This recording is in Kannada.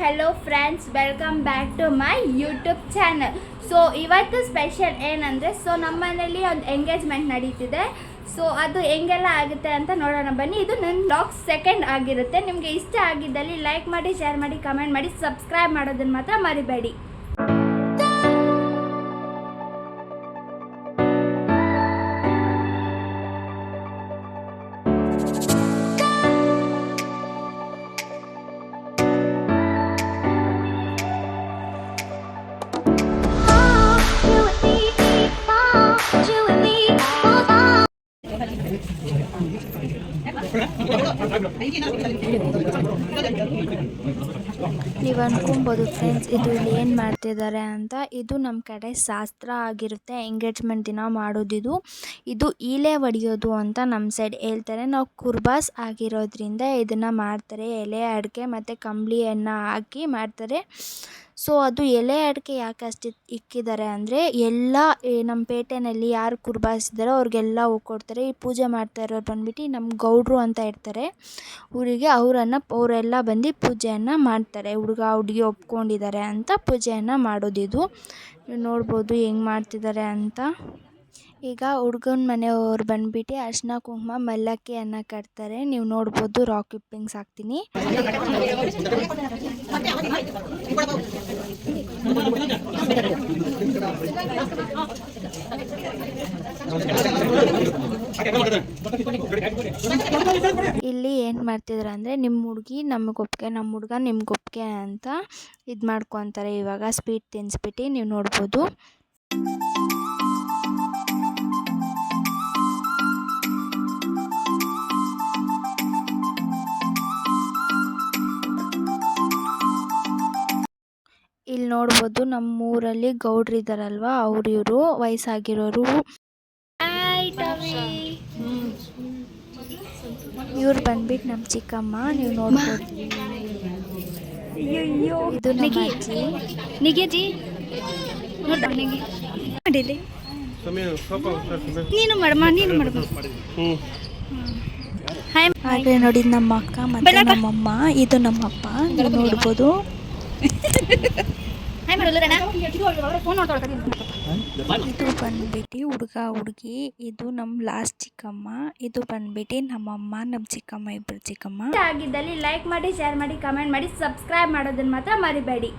Hello friends, welcome back to my YouTube channel. So ಇವತ್ತು ಸ್ಪೆಷಲ್ ಏನಂದರೆ, ಸೊ ನಮ್ಮ ಮನೇಲಿ ಒಂದು ಎಂಗೇಜ್ಮೆಂಟ್ ನಡೀತಿದೆ. ಸೊ ಅದು ಹೆಂಗೆಲ್ಲ ಆಗುತ್ತೆ ಅಂತ ನೋಡೋಣ ಬನ್ನಿ. ಇದು ನನ್ನ ಬ್ಲಾಗ್ ಸೆಕೆಂಡ್ ಆಗಿರುತ್ತೆ. ನಿಮಗೆ ಇಷ್ಟ ಆಗಿದ್ದಲ್ಲಿ ಲೈಕ್ ಮಾಡಿ, ಶೇರ್ ಮಾಡಿ, ಕಮೆಂಟ್ ಮಾಡಿ, ಸಬ್ಸ್ಕ್ರೈಬ್ ಮಾಡೋದನ್ನು ಮಾತ್ರ ಮರಿಬೇಡಿ. ನೀವು ಅನ್ಕೊಬೋದು ಫ್ರೆಂಡ್ಸ್, ಇದು ಇಲ್ಲಿ ಏನು ಮಾಡ್ತಿದ್ದಾರೆ ಅಂತ. ಇದು ನಮ್ಮ ಕಡೆ ಶಾಸ್ತ್ರ ಆಗಿರುತ್ತೆ. ಎಂಗೇಜ್ಮೆಂಟ್ ದಿನ ಮಾಡೋದಿದು. ಇದು ಈಲೆ ಹೊಡೆಯೋದು ಅಂತ ನಮ್ಮ ಸೈಡ್ ಹೇಳ್ತಾರೆ. ನಾವು ಕುರ್ಬಾಸ್ ಆಗಿರೋದ್ರಿಂದ ಇದನ್ನು ಮಾಡ್ತಾರೆ. ಎಲೆ ಅಡಿಕೆ ಮತ್ತು ಕಂಬಳಿಯನ್ನು ಹಾಕಿ ಮಾಡ್ತಾರೆ. ಸೊ ಅದು ಎಲೆ ಅಡಿಕೆ ಯಾಕೆ ಅಷ್ಟು ಇಕ್ಕಿದ್ದಾರೆ ಅಂದರೆ, ಎಲ್ಲ ನಮ್ಮ ಪೇಟೆನಲ್ಲಿ ಯಾರು ಕುರ್ಬಾಯಿಸಿದಾರೋ ಅವ್ರಿಗೆಲ್ಲ ಕೊಡ್ತಾರೆ. ಈ ಪೂಜೆ ಮಾಡ್ತಾ ಇರೋರು ಬಂದ್ಬಿಟ್ಟು ನಮ್ಮ ಗೌಡ್ರು ಅಂತ ಇರ್ತಾರೆ ಊರಿಗೆ. ಅವರೆಲ್ಲ ಬಂದು ಪೂಜೆಯನ್ನು ಮಾಡ್ತಾರೆ. ಹುಡುಗ ಹುಡುಗಿ ಒಪ್ಕೊಂಡಿದ್ದಾರೆ ಅಂತ ಪೂಜೆಯನ್ನು ಮಾಡೋದಿದು. ನೀವು ನೋಡ್ಬೋದು ಹೆಂಗೆ ಮಾಡ್ತಿದ್ದಾರೆ ಅಂತ. ಈಗ ಹುಡುಗನ ಮನೆಯವ್ರು ಬಂದ್ಬಿಟ್ಟು ಅರಿಶಿನ ಕುಂಕುಮ ಮಲ್ಲಕ್ಕಿಯನ್ನು ಕಟ್ತಾರೆ. ನೀವು ನೋಡ್ಬೋದು. ರಾಕ್ ಕ್ಲಿಪ್ಪಿಂಗ್ಸ್ ಹಾಕ್ತೀನಿ. ಇಲ್ಲಿ ಏನು ಮಾಡ್ತಿದ್ದಾರೆ ಅಂದರೆ, ನಿಮ್ಮ ಹುಡುಗಿ ನಮಗೆ ಒಪ್ಪಿಗೆ, ನಮ್ಮ ಹುಡುಗ ನಿಮ್ಗೆ ಒಪ್ಪಿಗೆ ಅಂತ ಇದು ಮಾಡ್ಕೊತಾರೆ. ಇವಾಗ ಸ್ವೀಟ್ ತಿನ್ನಿಸ್ಬಿಟ್ಟು ನೀವು ನೋಡ್ಬೋದು. ಇಲ್ಲಿ ನೋಡ್ಬೋದು, ನಮ್ಮೂರಲ್ಲಿ ಗೌಡ್ರು ಇದ್ದಾರಲ್ವ, ಇವರು ವಯಸ್ಸಾಗಿರೋರು. ಇವ್ರು ಬಂದ್ಬಿಟ್ಟು ನಮ್ಮ ಚಿಕ್ಕಮ್ಮ. ನೀವು ನೋಡ್ಬೋದು. ಇದು ನಮ್ಮ ಅಜ್ಜಿ. ಹಾಗೆ ನೋಡಿ ನಮ್ಮ ಅಕ್ಕ ಮತ್ತೆ ನಮ್ಮಮ್ಮ. ಇದು ನಮ್ಮಪ್ಪ. ನೀವು ನೋಡ್ಬೋದು. ಇದು ಬಂದ್ಬಿಟ್ಟು ಹುಡುಗ ಹುಡುಗಿ. ಇದು ನಮ್ಮ ಲಾಸ್ಟ್ ಚಿಕ್ಕಮ್ಮ. ಇದು ಬಂದ್ಬಿಟ್ಟು ನಮ್ಮಮ್ಮ, ನಮ್ಮ ಚಿಕ್ಕಮ್ಮ, ಇಬ್ಬರು ಚಿಕ್ಕಮ್ಮ. ಇಷ್ಟ ಆಗಿದ್ದಲ್ಲಿ ಲೈಕ್ ಮಾಡಿ, ಶೇರ್ ಮಾಡಿ, ಕಮೆಂಟ್ ಮಾಡಿ, ಸಬ್ಸ್ಕ್ರೈಬ್ ಮಾಡೋದನ್ನು ಮಾತ್ರ ಮರಿಬೇಡಿ.